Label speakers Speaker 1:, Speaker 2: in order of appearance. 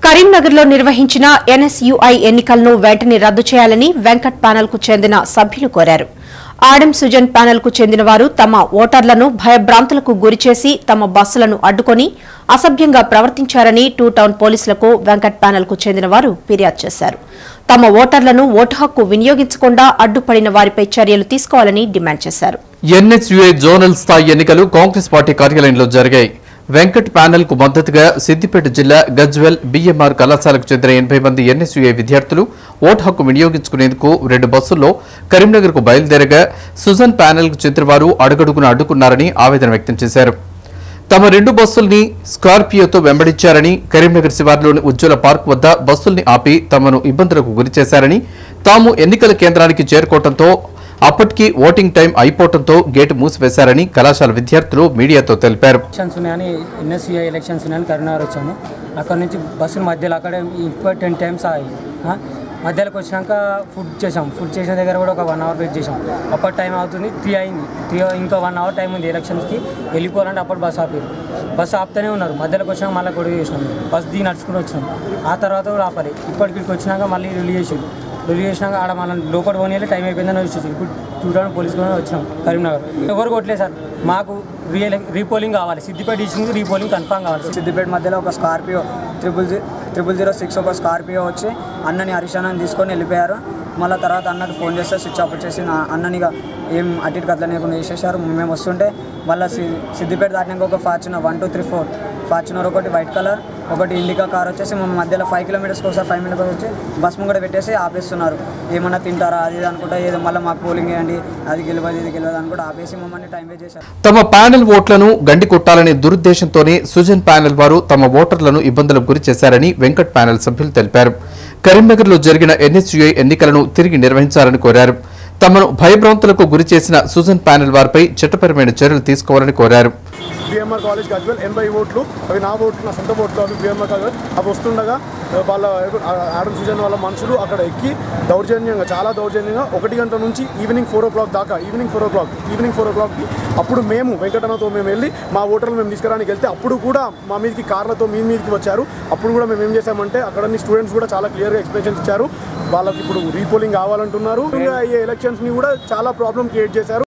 Speaker 1: కరీంనగర్లో నిర్వహించిన ఎన్ఎస్యుఐ ఎన్నికలను వెంటనే రద్దు చేయాలని వెంకట్ ప్యానెల్కు చెందిన సభ్యులు కోరారు. ఆడం సుజన్ ప్యానెల్కు చెందిన వారు తమ ఓటర్లను భయభ్రాంతులకు గురిచేసి తమ బస్సులను అడ్డుకొని అసభ్యంగా ప్రవర్తించారని టూ టౌన్ పోలీసులకు వెంకట్ ప్యానెల్కు చెందిన వారు ఫిర్యాదు చేశారు. తమ ఓటర్లను ఓటు హక్కు వినియోగించకుండా అడ్డుపడిన వారిపై చర్యలు తీసుకోవాలని డిమాండ్ చేశారు.
Speaker 2: ఎన్ఎస్యుఐ జోనల్ స్థాయి ఎన్నికలు కాంగ్రెస్ పార్టీ కార్యాలయంలో జరిగాయి. వెంకట్ ప్యానెల్ కు మద్దతుగా సిద్దిపేట జిల్లా గజ్వెల్ బిఎంఆర్ కళాశాలకు చెందిన 80 మంది ఎన్ఎస్యుఐ విద్యార్థులు ఓటు హక్కు వినియోగించుకునేందుకు 2 బస్సుల్లో కరీంనగర్ కు బయలుదేరగా సుజన్ ప్యానెల్ కు చెందిన వారు అడుగడుగున అడ్డుకున్నారని ఆవేదన వ్యక్తం చేశారు. తమ 2 బస్సుల్ని స్కార్పియోతో వెంబడించారని, కరీంనగర్ శివార్లోని ఉజ్వల పార్క్ వద్ద బస్సుల్ని ఆపి తమను ఇబ్బందులకు గురిచేశారని, తాము ఎన్నికల కేంద్రానికి చేరుకోవడంతో అప్పటికి ఓటింగ్ టైం అయిపోవడంతో గేటు మూసివేశారని కళాశాల విద్యార్థులు మీడియాతో తెలిపారు.
Speaker 3: ఎన్ఎస్యుఐ ఎలక్షన్స్ ఉన్నాయని కరీంనగర్ వచ్చాము. అక్కడ నుంచి బస్సుల మధ్యలో అక్కడ ఇంకో 10 టైమ్స్ ఆగి మధ్యలోకి వచ్చినాక ఫుడ్ చేసిన దగ్గర కూడా ఒక 1 అవర్ వెయిట్ చేసాం. అప్పటి టైం అవుతుంది 3 అయింది. 3 ఇంకా 1 అవర్ టైం ఉంది ఎలక్షన్స్కి వెళ్ళిపోవాలంటే అప్పుడు బస్సు ఆపారు. బస్సు ఆపుతూనే ఉన్నారు. మధ్యలోకి వచ్చినాక మళ్ళీ గొడవ చేసినాం. బస్సు దిగి నడుచుకుని వచ్చినాం. ఆ తర్వాత కూడా ఆపాలి. ఇప్పటికి వచ్చినాక మళ్ళీ రిలీజ్ చేసినాక ఆడ మనం లోపల పోనీ టైం అయిపోయిందని వచ్చేసి ఇప్పుడు 2 టౌన్ పోలీస్ కూడా వచ్చినాం కరీంనగర్. ఎవరు కొట్టలేదు సార్. మాకు రీపోలింగ్ కావాలి. సిద్దిపేట డిస్ట్రిక్ట్ రీపోలింగ్ కన్ఫామ్ కావాలి.
Speaker 4: సిద్దిపేట మధ్యలో ఒక స్కార్పియో 0006 ఒక స్కార్పియో వచ్చి అన్నని హరీష్ తీసుకొని వెళ్ళిపోయారు. మళ్ళీ తర్వాత అన్నకి ఫోన్ చేస్తే స్విచ్ ఆఫ్ వచ్చేసి అన్ననిగా ఏం అటు కదలనేకుండా వేసేసారు. మేము వస్తుంటే మళ్ళీ సిద్దిపేట దాటినాక ఒక ఫార్చునర్ 1 2 3 4 ఫార్చునర్ ఒకటి వైట్ కలర్, ఒకటి ఇండికా కార్ వచ్చేసి మా మధ్యలో 5 కిలోమీటర్స్కి ఒకసారి 5 మినిట్స్ వచ్చి బస్ ముంగడ పెట్టేసి ఆపేస్తున్నారు. ఏమన్నా తింటారా అది అనుకుంటా, ఏదో మళ్ళీ మాకు పోలింగ్ వేయండి, అది గెలవదు ఇది గెలవదు అనుకుంటా ఆపేసి మమ్మల్ని టైం వేస్ట్ చేశారు.
Speaker 2: తమ ప్యానెల్ ఓట్లను గండి కొట్టాలనే దురుద్దేశంతోనే సుజన్ ప్యానెల్ వారు తమ ఓటర్లను ఇబ్బందులకు గురి చేశారని వెంకట్ ప్యానెల్ సభ్యులు తెలిపారు. కరీంనగర్లో జరిగిన ఎన్ఎస్యుఐ ఎన్నికలను తిరిగి నిర్వహించాలని కోరారు. తమను భయభ్రాంతులకు గురి చేసిన సుజన్ ప్యానెల్ వారిపై చట్టపరమైన చర్యలు తీసుకోవాలని కోరారు.
Speaker 5: బిఎంఆర్ కాలేజ్ గజ్వెల్ 80 ఓట్లు, అవి నా ఓట్లు, నా సొంత ఓట్లు. అవి బిఎంఆర్ కాలేజ్ అవి వస్తుండగా వాళ్ళ ఆడం సుజన్ వాళ్ళ మనుషులు అక్కడ ఎక్కి చాలా దౌర్జన్యంగా 1 గంట నుంచి ఈవినింగ్ 4 o'clock దాకా ఈవినింగ్ 4 o'clockకి అప్పుడు మేము వెంకటన్నతో మేము వెళ్ళి మా ఓటర్లు మేము తీసుకురానికి వెళ్తే అప్పుడు కూడా మా మీదకి కార్లతో మీదకి వచ్చారు. అప్పుడు కూడా మేము ఏం చేసామంటే అక్కడ స్టూడెంట్స్ కూడా చాలా క్లియర్గా ఎక్స్ప్లెనేషన్స్ ఇచ్చారు. వాళ్ళకి ఇప్పుడు రీపోలింగ్ కావాలంటున్నారు. అయ్యే ఎలక్షన్స్ని కూడా చాలా ప్రాబ్లం క్రియేట్ చేశారు.